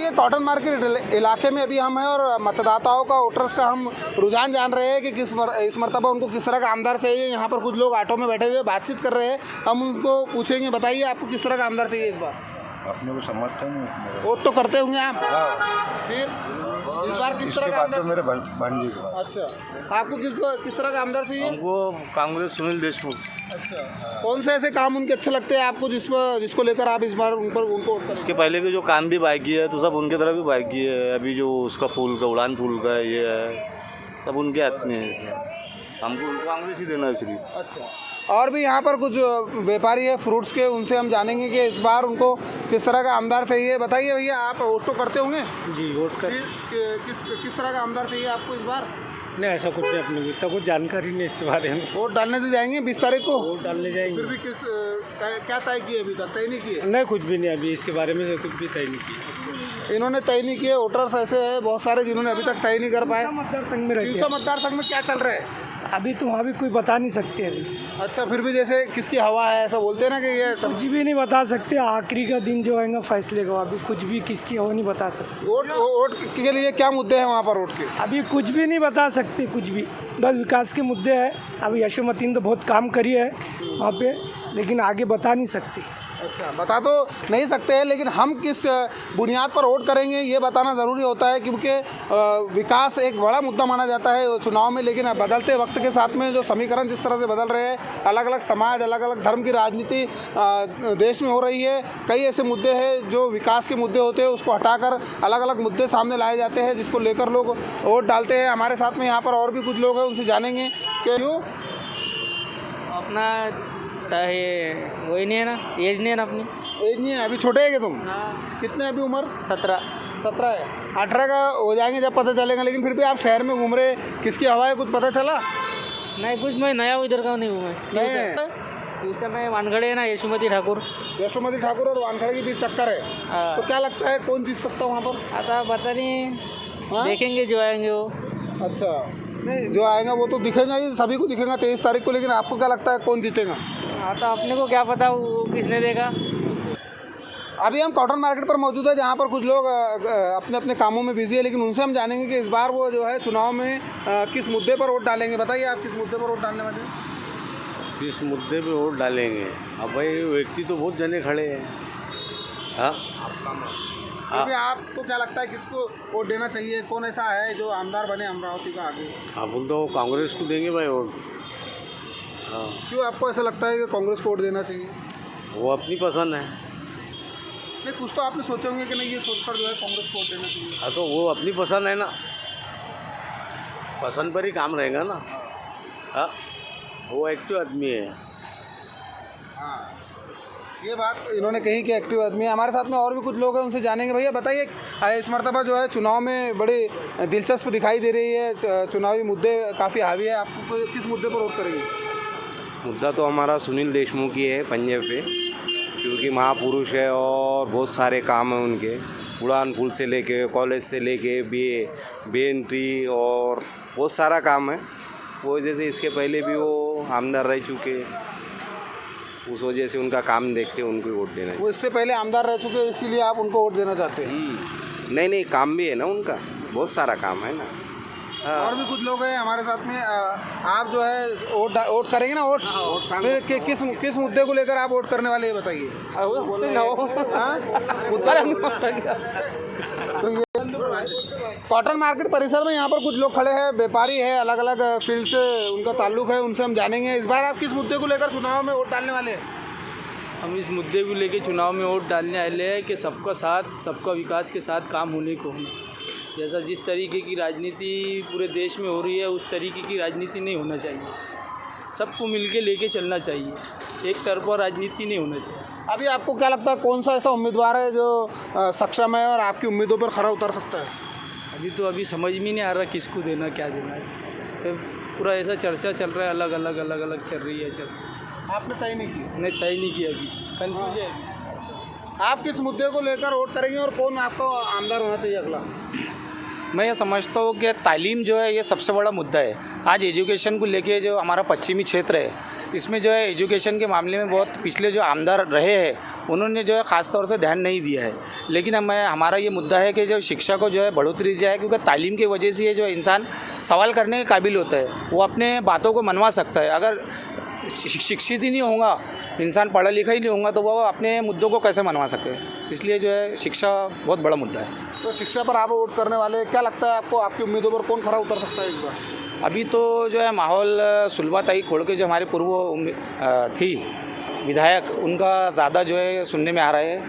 बताइए, cotton market इलाके में अभी हम हैं और मतदाताओं का, वोटर्स का हम रुझान जान रहे हैं कि इस मरतबा उनको किस तरह का आमदार चाहिए। यहाँ पर कुछ लोग ऑटो में बैठे हुए बातचीत कर रहे हैं, हम उनको पूछेंगे, बताइए आपको किस तरह का आमदार चाहिए इस बार? अपने को समझते नहीं, वोट तो करते होंगे आप, फिर इस बार किस तरह का आमदार? मेरे भांजी के बाद। अच्छा, आपको किस तरह का आमदार चाहिए? हमको कांग्रेस सुनील देशमुख। अच्छा, कौन से ऐसे काम उनके अच्छे लगते हैं आपको जिसको लेकर आप इस बार उनको वोट करेंगे? उसके पहले के जो काम भी बाइकी है तो सब उनके तरफ भी बाइकी है। अभी जो उसका फूल का उड़ान फूल का ये है, सब उनके हाथ में है। हमको उनको कांग्रेस ही देना है सिर्फ। अच्छा, और भी यहाँ पर कुछ व्यापारी है फ्रूट्स के, उनसे हम जानेंगे कि इस बार उनको किस तरह का आमदार चाहिए। बताइए भैया, आप वोट तो करते होंगे? जी, वोट कर। किस तरह का आमदार चाहिए आपको इस बार? नहीं, ऐसा कुछ नहीं, अपने को इतना कुछ जानकारी नहीं इसके बारे में। वोट डालने तो जाएंगे 20 तारीख को? वोट डालने जाएंगे। फिर भी क्या तय किए अभी तक? तय नहीं किए? नहीं, कुछ भी नहीं, अभी इसके बारे में कुछ भी तय नहीं किया। इन्होंने तय नहीं किए। वोटर्स ऐसे हैं बहुत सारे जिन्होंने अभी तक तय नहीं कर पाए। मतदार संघ में रहते 300 मतदार संघ में क्या चल रहा है अभी तो वहाँ भी कोई बता नहीं सकते अभी। अच्छा, फिर भी जैसे किसकी हवा है ऐसा बोलते हैं ना कि ये सब कुछ भी नहीं बता सकते, आखिरी का दिन जो आएगा फैसले का, अभी कुछ भी किसकी हवा नहीं बता सकते। वोट के लिए क्या मुद्दे हैं वहाँ पर वोट के? अभी कुछ भी नहीं बता सकते, कुछ भी, बस विकास के मुद्दे हैं। अभी यशोमती ने तो बहुत काम करी है वहाँ पे, लेकिन आगे बता नहीं सकते। अच्छा, बता तो नहीं सकते हैं, लेकिन हम किस बुनियाद पर वोट करेंगे ये बताना ज़रूरी होता है, क्योंकि विकास एक बड़ा मुद्दा माना जाता है चुनाव में। लेकिन बदलते वक्त के साथ में जो समीकरण जिस तरह से बदल रहे हैं, अलग अलग समाज, अलग अलग धर्म की राजनीति देश में हो रही है। कई ऐसे मुद्दे हैं जो विकास के मुद्दे होते हैं, उसको हटाकर अलग अलग मुद्दे सामने लाए जाते हैं, जिसको लेकर लोग वोट डालते हैं। हमारे साथ में यहाँ पर और भी कुछ लोग हैं, उनसे जानेंगे कि जो अपना ये वही नहीं है ना, एज नहीं है ना अपनी। एज नहीं है अभी? छोटे है कि तुम? कितने अभी उम्र? 17 है। 18 का हो जाएंगे जब पता चलेगा। लेकिन फिर भी आप शहर में घूम रहे, किसकी हवा है कुछ पता चला? नहीं, कुछ मैं नया हूँ, इधर का नहीं हूँ मैं। नहीं है। फ्यूचर में वानखड़े है ना, यशोमती ठाकुर। यशोमती ठाकुर और वानखड़े की बीच टक्कर है, हाँ। तो क्या लगता है कौन जीत सकता है वहाँ पर? आता पता नहीं, हाँ? देखेंगे जो आएंगे वो। अच्छा, नहीं जो आएगा वो तो दिखेगा ही, सभी को दिखेगा 23 तारीख को। लेकिन आपको क्या लगता है कौन जीतेगा? आता अपने को क्या पता वो किसने देगा। अभी हम कॉटन मार्केट पर मौजूद है, जहाँ पर कुछ लोग अपने अपने कामों में बिजी है, लेकिन उनसे हम जानेंगे कि इस बार वो जो है चुनाव में किस मुद्दे पर वोट डालेंगे। बताइए, आप किस मुद्दे पर वोट डालने वाले हैं? किस मुद्दे पे वोट डालेंगे? अब भाई व्यक्ति तो बहुत जने खड़े हैं। हाँ, फिर भी आपको क्या लगता है किसको वोट देना चाहिए? कौन ऐसा है जो आमदार बने अमरावती का आगे? अपन तो कांग्रेस को देंगे भाई वोट। हाँ, क्यों आपको ऐसा लगता है कि कांग्रेस को वोट देना चाहिए? वो अपनी पसंद है। नहीं, कुछ तो आपने सोचे होंगे कि नहीं, ये सोचकर जो है कांग्रेस को वोट देना चाहिए। हाँ, तो वो अपनी पसंद है ना, पसंद पर ही काम रहेगा ना। हाँ, वो एक्टिव आदमी है। हाँ, ये बात इन्होंने कही कि एक्टिव आदमी है। हमारे साथ में और भी कुछ लोग हैं, उनसे जानेंगे। भैया बताइए, इस मरतबा जो है चुनाव में बड़ी दिलचस्प दिखाई दे रही है, चुनावी मुद्दे काफ़ी हावी है, आपको किस मुद्दे पर वोट करेंगे? मुद्दा तो हमारा सुनील देशमुख ही है पंजे पे, क्योंकि महापुरुष है और बहुत सारे काम हैं उनके। उड़ान पुल से लेके, कॉलेज से लेके बी एंट्री और बहुत सारा काम है। वो जैसे इसके पहले भी वो आमदार रह चुके, उस वजह से उनका काम देख के उनको वोट देना है। वो इससे पहले आमदार रह चुके हैं, इसीलिए आप उनको वोट देना चाहते हैं? नहीं, काम भी है ना उनका, बहुत सारा काम है ना। हाँ। और भी कुछ लोग हैं हमारे साथ में। आप जो है वोट करेंगे ना? वोट फिर किस मुद्दे को लेकर आप वोट करने वाले हैं, बताइए। तो ये कॉटन मार्केट परिसर में यहाँ पर कुछ लोग खड़े हैं, व्यापारी है, अलग अलग फील्ड से उनका ताल्लुक है, उनसे हम जानेंगे इस बार आप किस मुद्दे को लेकर चुनाव में वोट डालने वाले हैं? हम इस मुद्दे को लेकर चुनाव में वोट डालने वाले हैं कि सबका साथ, सबका विकास के साथ काम होने को होना। जैसा जिस तरीके की राजनीति पूरे देश में हो रही है, उस तरीके की राजनीति नहीं होना चाहिए। सबको मिलके लेके चलना चाहिए, एक तरफा राजनीति नहीं होना चाहिए। अभी आपको क्या लगता है कौन सा ऐसा उम्मीदवार है जो सक्षम है और आपकी उम्मीदों पर खरा उतर सकता है? अभी समझ में नहीं आ रहा किसको देना, क्या देना है। तो पूरा ऐसा चर्चा चल रहा है, अलग अलग चल रही है चर्चा। आपने तय नहीं की? नहीं, तय नहीं किया अभी, कन्फ्यूज है। आप किस मुद्दे को लेकर वोट करेंगे और कौन आपको आमदार होना चाहिए अगला? मैं ये समझता हूँ कि तालीम जो है ये सबसे बड़ा मुद्दा है। आज एजुकेशन को लेके जो हमारा पश्चिमी क्षेत्र है, इसमें जो है एजुकेशन के मामले में बहुत पिछले जो आमदार रहे हैं उन्होंने जो है ख़ास तौर से ध्यान नहीं दिया है। लेकिन हमारा ये मुद्दा है कि जो शिक्षा को जो है बढ़ोतरी दी जाए, क्योंकि तालीम की वजह से ये जो इंसान सवाल करने के काबिल होता है, वो अपने बातों को मनवा सकता है। अगर शिक्षित ही नहीं होगा इंसान, पढ़ा लिखा ही नहीं होगा, तो वो अपने मुद्दों को कैसे मनवा सके। इसलिए जो है शिक्षा बहुत बड़ा मुद्दा है। तो शिक्षा पर आप वोट करने वाले, क्या लगता है आपको, आपकी उम्मीदों पर कौन खरा उतर सकता है इस बार? अभी तो जो है माहौल सुलभाताई खोड़के जो हमारे पूर्व थी विधायक, उनका ज़्यादा जो है सुनने में आ रहा है,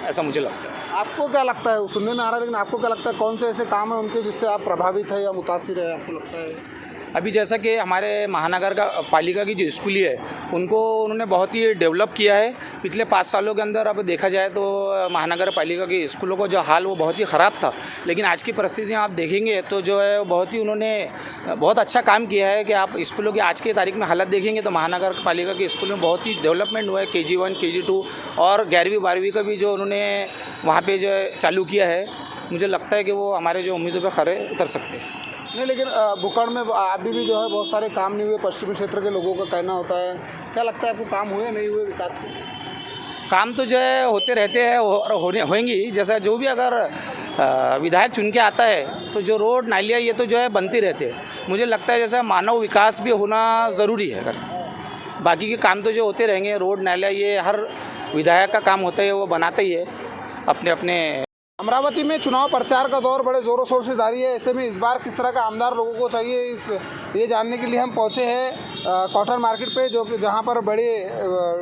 ऐसा मुझे लगता है। आपको क्या लगता है? सुनने में आ रहा है, लेकिन आपको क्या लगता है कौन से ऐसे काम है उनके जिससे आप प्रभावित है या मुतासिर है, आपको लगता है? अभी जैसा कि हमारे महानगर का पालिका की जो स्कूली है उनको उन्होंने बहुत ही डेवलप किया है पिछले 5 सालों के अंदर। अब देखा जाए तो महानगर पालिका की स्कूलों का जो हाल वो बहुत ही ख़राब था, लेकिन आज की परिस्थितियाँ आप देखेंगे तो जो है बहुत ही उन्होंने बहुत अच्छा काम किया है। कि आप स्कूलों की आज की तारीख में हालत देखेंगे तो महानगर पालिका के स्कूल में बहुत ही डेवलपमेंट हुआ है। KG1 KG2 और 11वीं 12वीं का भी जो उन्होंने वहाँ पर जो चालू किया है, मुझे लगता है कि वो हमारे जो उम्मीदों पर खरे उतर सकते हैं। नहीं, लेकिन भूखंड में अभी भी जो है बहुत सारे काम नहीं हुए, पश्चिमी क्षेत्र के लोगों का कहना होता है। क्या लगता है आपको, काम हुए नहीं हुए विकास के? काम तो जो है होते रहते हैं और होंगी। जैसा जो भी अगर विधायक चुन के आता है तो जो रोड नालियाँ ये तो जो है बनती रहते हैं। मुझे लगता है जैसा मानव विकास भी होना ज़रूरी है। अगर बाकी के काम तो जो होते रहेंगे, रोड नालियाँ ये हर विधायक का काम होता है, वो बनाता ही है अपने अपने। अमरावती में चुनाव प्रचार का दौर बड़े ज़ोरों शोर से जारी है। ऐसे में इस बार किस तरह का आमदार लोगों को चाहिए, ये जानने के लिए हम पहुंचे हैं कॉटन मार्केट पे, जो कि जहां पर बड़े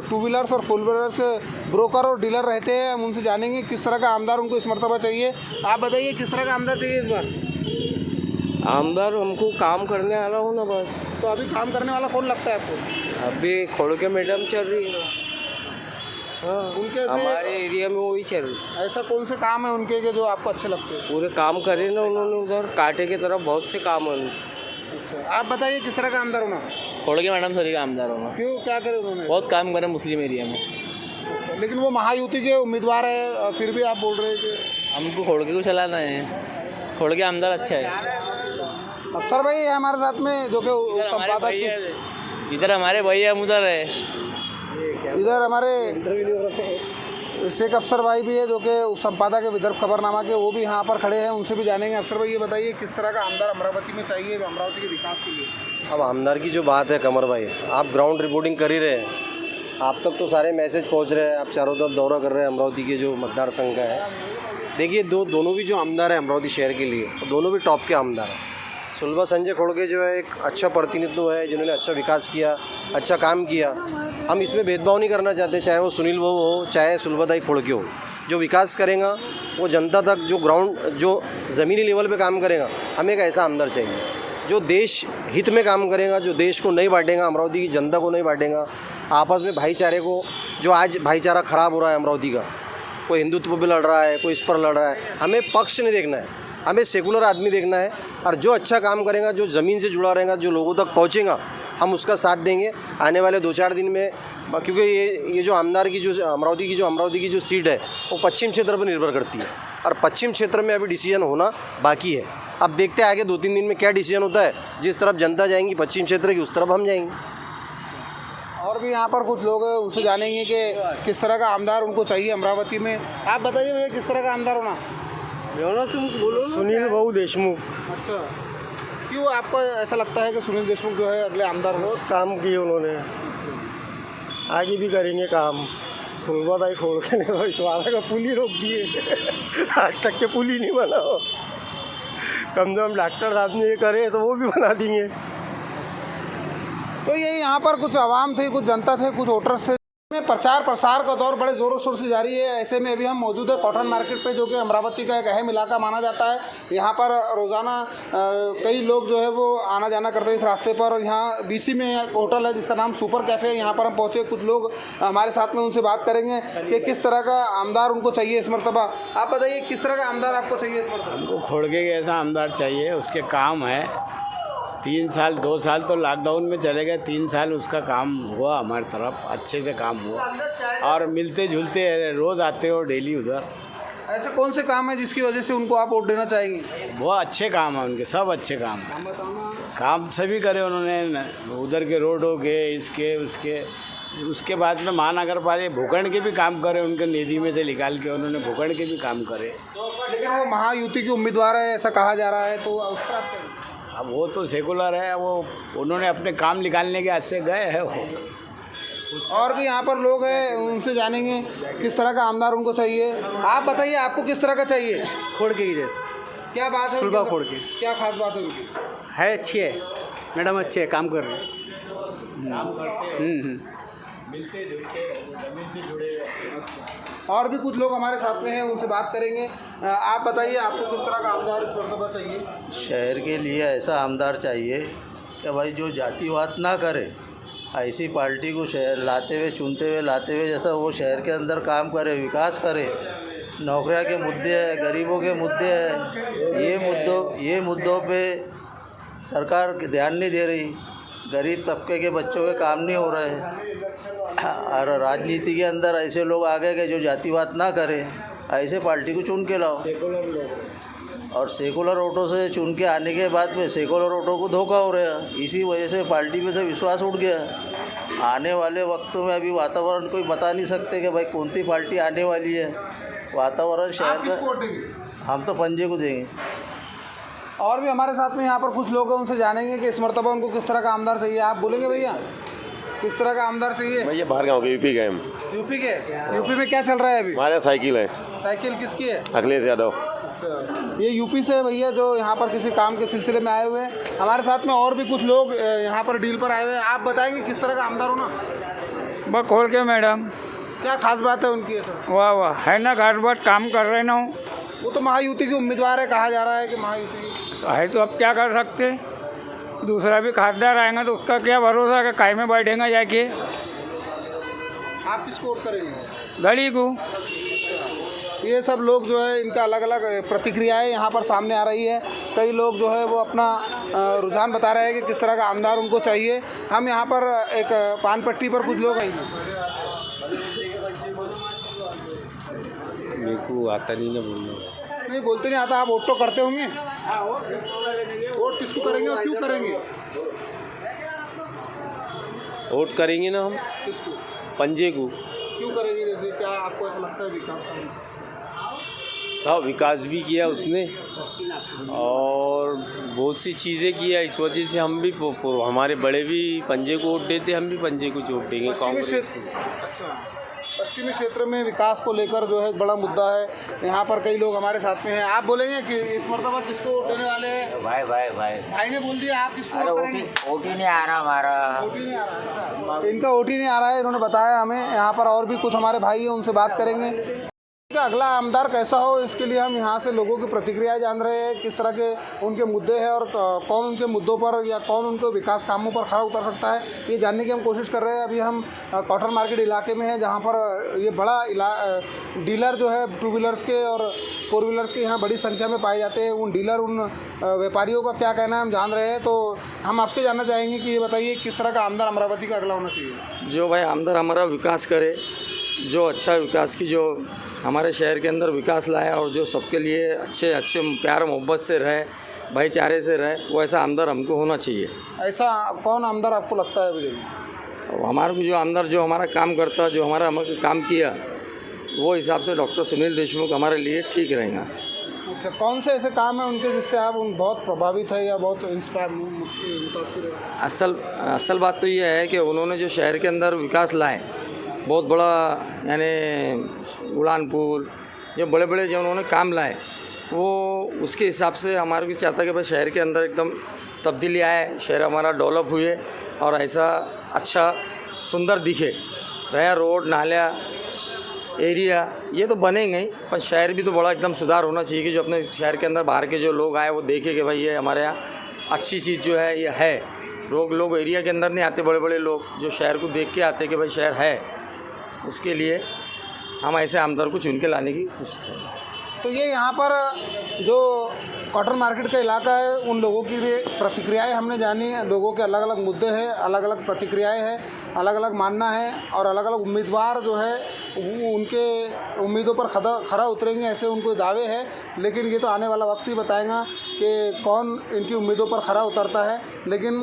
2 व्हीलर्स और 4 व्हीलर्स ब्रोकर और डीलर रहते हैं। हम उनसे जानेंगे किस तरह का आमदार उनको इस मरतबा चाहिए। आप बताइए किस तरह का आमदार चाहिए इस बार? आमदार हमको काम करने वाला हो ना बस। तो अभी काम करने वाला कौन लगता है आपको? अभी खोड़के मैडम चल रही है। हाँ, उनके हमारे एरिया में वही चल रही। ऐसा कौन से काम है उनके के जो आपको अच्छे लगते हैं? पूरे काम करे ना उन्होंने, उधर कांटे की तरफ बहुत से काम है। अच्छा, आप बताइए किस तरह का आमदार होना? खोड़के मैडम सरी का आमदार होना। क्यों, क्या करे उन्होंने? बहुत काम करे मुस्लिम एरिया में। अच्छा, लेकिन वो महायुति के उम्मीदवार है, फिर भी आप बोल रहे हैं कि हमको खोड़के को चलाना है। खोड़के आमदार अच्छा है। अफसर भाई है हमारे साथ में, जो कि संपादक, जिधर हमारे भैया हम उधर है। इधर हमारे शेख अफसर भाई भी है, जो कि संपादक है विदर्भ खबरनामा के, वो भी यहाँ पर खड़े हैं, उनसे भी जानेंगे। अफसर भाई ये बताइए किस तरह का आमदार अमरावती में चाहिए, अमरावती के विकास के लिए? अब आमदार की जो बात है कमर भाई, आप ग्राउंड रिपोर्टिंग कर ही रहे हैं, आप तक तो सारे मैसेज पहुँच रहे हैं, आप चारों तरफ दौरा कर रहे हैं अमरावती के जो मतदार संघ का है। देखिए दोनों भी जो आमदार हैं अमरावती शहर के लिए, दोनों भी टॉप के आमदार हैं। सुलभा संजय खोड़के जो है एक अच्छा प्रतिनिधित्व है, जिन्होंने अच्छा विकास किया, अच्छा काम किया। हम इसमें भेदभाव नहीं करना चाहते, चाहे वो सुनील बाबू हो चाहे सुलभाताई खोड़के हो। जो विकास करेगा वो जनता तक, जो ग्राउंड जो ज़मीनी लेवल पे काम करेगा, हमें एक ऐसा आमदार चाहिए जो देश हित में काम करेगा, जो देश को नहीं बांटेगा, अमरावती की जनता को नहीं बांटेगा, आपस में भाईचारे को, जो आज भाईचारा ख़राब हो रहा है अमरावती का, कोई हिंदुत्व पर लड़ रहा है, कोई इस पर लड़ रहा है, हमें पक्ष नहीं देखना है, हमें सेकुलर आदमी देखना है। और जो अच्छा काम करेगा, जो ज़मीन से जुड़ा रहेगा, जो लोगों तक पहुंचेगा, हम उसका साथ देंगे। आने वाले 2-4 दिन में, क्योंकि ये जो आमदार की जो अमरावती की जो सीट है वो पश्चिम क्षेत्र पर निर्भर करती है, और पश्चिम क्षेत्र में अभी डिसीजन होना बाकी है। अब देखते हैं आगे 2-3 दिन में क्या डिसीजन होता है। जिस तरफ जनता जाएंगी पश्चिम क्षेत्र की, उस तरफ हम जाएंगे। और भी यहाँ पर कुछ लोग हैं, उनसे जानेंगे कि किस तरह का आमदार उनको चाहिए अमरावती में। आप बताइए भैया किस तरह का आमदार होना? तुम बोलो। सुनील बाबू देशमुख। अच्छा, क्यों आपको ऐसा लगता है कि सुनील देशमुख जो है अगले आमदार हो? काम किए उन्होंने, आगे भी करेंगे काम। सुलभाताई खोड़के ने इतवारा का पुल ही रोक दिए आज तक के पुल ही नहीं बना हो। कम से कम डॉक्टर साहब ने ये करे तो वो भी बना देंगे। तो ये यहाँ पर कुछ आवाम थे, कुछ जनता थे, कुछ वोटर्स थे। में प्रचार प्रसार का दौर बड़े ज़ोरों शोर से जारी है। ऐसे में अभी हम मौजूद है कॉटन मार्केट पे, जो कि अमरावती का एक अहम इलाका माना जाता है। यहाँ पर रोज़ाना कई लोग जो है वो आना जाना करते हैं इस रास्ते पर। और यहाँ बीसी में एक होटल है जिसका नाम सुपर कैफ़े है, यहाँ पर हम पहुँचे। कुछ लोग हमारे साथ में, उनसे बात करेंगे कि किस तरह का आमदार उनको चाहिए इस मरतबा। आप बताइए किस तरह का आमदार आपको चाहिए इस मरतबा? हमको खोड़के के ऐसा आमदार चाहिए, उसके काम है। 3 साल 2 साल तो लॉकडाउन में चले गए, 3 साल उसका काम हुआ हमारी तरफ, अच्छे से काम हुआ। और मिलते जुलते रोज़ आते हो डेली उधर, ऐसे कौन से काम है जिसकी वजह से उनको आप वोट देना चाहेंगे? वो अच्छे काम है उनके, सब अच्छे काम है। काम सभी करे उन्होंने, उधर के रोड हो गए, इसके उसके। उसके बाद में महानगर पालिका भूखंड के भी काम करे, उनके निधि में से निकाल के उन्होंने भूखंड के भी काम करे। लेकिन वो महायुति के उम्मीदवार है ऐसा कहा जा रहा है, तो उस पर आप क्या कहेंगे? अब वो तो सेकुलर है, वो उन्होंने अपने काम निकालने के हाथ से गए हैं वो। और भी यहाँ पर लोग हैं, उनसे जानेंगे किस तरह का आमदार उनको चाहिए। आप बताइए आपको किस तरह का चाहिए? खोड़के की जैसे क्या बात है? सुलभा खोड़के। क्या खास बात है उनकी? है, अच्छी है मैडम, अच्छे है, काम कर रहे हैं। मिलते जुलते जमीन से जुड़े हुए। और भी कुछ लोग हमारे साथ में हैं, उनसे बात करेंगे। आप बताइए आपको किस तरह का आमदार इस मरतबा चाहिए? शहर के लिए ऐसा आमदार चाहिए कि भाई जो जातिवाद ना करे, ऐसी पार्टी को शहर लाते हुए, चुनते हुए, लाते हुए, जैसा वो शहर के अंदर काम करे, विकास करे। नौकरियां के मुद्दे हैं, गरीबों के मुद्दे हैं, ये मुद्दों पे सरकार ध्यान नहीं दे रही। गरीब तबके के बच्चों के काम नहीं हो रहे। और राजनीति के अंदर ऐसे लोग आ गए कि जो जातिवाद ना करे, ऐसे पार्टी को चुन के लाओ। और सेकुलर वोटों से चुन के आने के बाद में सेकुलर वोटों को धोखा हो रहा है। इसी वजह से पार्टी में से विश्वास उठ गया। आने वाले वक्तों में अभी वातावरण कोई बता नहीं सकते कि भाई कौन सी पार्टी आने वाली है। वातावरण शहर का, हम तो पंजे को देंगे। और भी हमारे साथ में यहाँ पर कुछ लोग हैं, उनसे जानेंगे कि इस मरतबा उनको किस तरह का आमदार चाहिए। आप बोलेंगे भैया किस तरह का आमदार चाहिए? भैया बाहर गाँव के यूपी के हम। यूपी के? यूपी में क्या चल रहा है अभी? हमारे साइकिल है। साइकिल किसकी है? अखिलेश यादव। ये यूपी से भैया जो यहाँ पर किसी काम के सिलसिले में आए हुए हैं। हमारे साथ में और भी कुछ लोग यहाँ पर डील पर आए हुए हैं। आप बताएंगे किस तरह का आमदार होना? बस खोल के मैडम, क्या खास बात है उनकी? ऐसा वाह वाह है ना, घाट बाट काम कर रहे ना। वो तो महायुति के उम्मीदवार है, कहा जा रहा है कि महायुति है, तो अब क्या कर सकते। दूसरा भी खासदार आएगा तो उसका क्या भरोसा है कि काय में बैठेगा जाके। आप किसको वोट करेंगे? गली को। ये सब लोग जो है इनका अलग अलग प्रतिक्रियाएं यहाँ पर सामने आ रही है। कई लोग जो है वो अपना रुझान बता रहे हैं कि किस तरह का आमदार उनको चाहिए। हम यहाँ पर एक पान पट्टी पर कुछ लोग आएंगे। मेरे को आता नहीं ना बोलना। नहीं बोलते नहीं आता, आप वोट तो करते होंगे। वोट किसको करेंगे और क्यों करेंगे? वोट करेंगे ना हम किसको? पंजे को। क्यों करेंगे? जैसे क्या आपको ऐसा लगता है विकास का? हाँ, विकास भी किया उसने और बहुत सी चीज़ें किया। इस वजह से हम भी हमारे बड़े भी पंजे को वोट देते, हम भी पंजे को वोट देंगे कांग्रेस को। अच्छा, पश्चिमी क्षेत्र में विकास को लेकर जो है एक बड़ा मुद्दा है। यहाँ पर कई लोग हमारे साथ में हैं। आप बोलेंगे कि इस मरतबा किसको वोट देने वाले हैं? भाई ने बोल दिया, आप किसको वोट करेंगे? वोट ही नहीं आ रहा हमारा। वोट ही नहीं आ रहा है। इनका वोट ही नहीं आ रहा है, इन्होंने बताया हमें। यहाँ पर और भी कुछ हमारे भाई हैं, उनसे बात करेंगे। अगला आमदार कैसा हो, इसके लिए हम यहाँ से लोगों की प्रतिक्रिया जान रहे हैं, किस तरह के उनके मुद्दे हैं और कौन उनके मुद्दों पर या कौन उनको विकास कामों पर खरा उतर सकता है, ये जानने की हम कोशिश कर रहे हैं। अभी हम कॉटन मार्केट इलाके में हैं, जहाँ पर ये बड़ा डीलर जो है टू व्हीलर्स के और फोर व्हीलर्स के यहाँ बड़ी संख्या में पाए जाते हैं। उन डीलर, उन व्यापारियों का क्या कहना है हम जान रहे हैं। तो हम आपसे जानना चाहेंगे कि ये बताइए किस तरह का आमदार अमरावती का अगला होना चाहिए? जो भाई आमदार हमारा विकास करे, जो अच्छा विकास की, जो हमारे शहर के अंदर विकास लाए और जो सबके लिए अच्छे प्यार मोहब्बत से रहे, भाईचारे से रहे, वो ऐसा आमदार हमको होना चाहिए। ऐसा कौन आमदार आपको लगता है अभी? हमारे को जो आमदार जो हमारा काम करता, जो हमारा काम किया, वो हिसाब से डॉक्टर सुनील देशमुख हमारे लिए ठीक रहेगा। अच्छा, कौन से ऐसे काम हैं उनके जिससे आप बहुत प्रभावित है या बहुत इंस्पायर मुतासिर है? असल बात तो ये है कि उन्होंने जो शहर के अंदर विकास लाए, बहुत बड़ा, यानी उड़ान पुल, जो बड़े बड़े जो उन्होंने काम लाए, वो उसके हिसाब से हमारे को चाहता है कि भाई शहर के अंदर एकदम तब्दीली आए, शहर हमारा डेवलप हुए और ऐसा अच्छा सुंदर दिखे। रहा रोड, नाला, एरिया, ये तो बनेंगे ही, पर शहर भी तो बड़ा एकदम सुधार होना चाहिए कि जो अपने शहर के अंदर बाहर के जो लोग आए वो देखे कि भाई ये हमारे यहाँ अच्छी चीज़ जो है ये है। लोग एरिया के अंदर नहीं आते, बड़े बड़े लोग जो शहर को देख के आते कि भाई शहर है। उसके लिए हम ऐसे आमदार को चुन के लाने की कोशिश करें। तो ये यहाँ पर जो कॉटन मार्केट का इलाका है, उन लोगों की प्रतिक्रियाएं हमने जानी। लोगों के अलग अलग मुद्दे हैं, अलग अलग प्रतिक्रियाएं हैं, अलग अलग मानना है और अलग अलग उम्मीदवार जो है वो उनके उम्मीदों पर खरा उतरेंगे, ऐसे उनको दावे हैं। लेकिन ये तो आने वाला वक्त ही बताएगा कि कौन इनकी उम्मीदों पर खरा उतरता है। लेकिन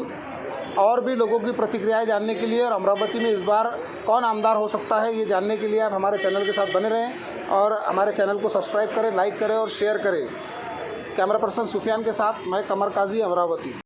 और भी लोगों की प्रतिक्रियाएं जानने के लिए और अमरावती में इस बार कौन आमदार हो सकता है, ये जानने के लिए आप हमारे चैनल के साथ बने रहें और हमारे चैनल को सब्सक्राइब करें, लाइक करें और शेयर करें। कैमरा पर्सन सुफियान के साथ मैं कमर काजी, अमरावती।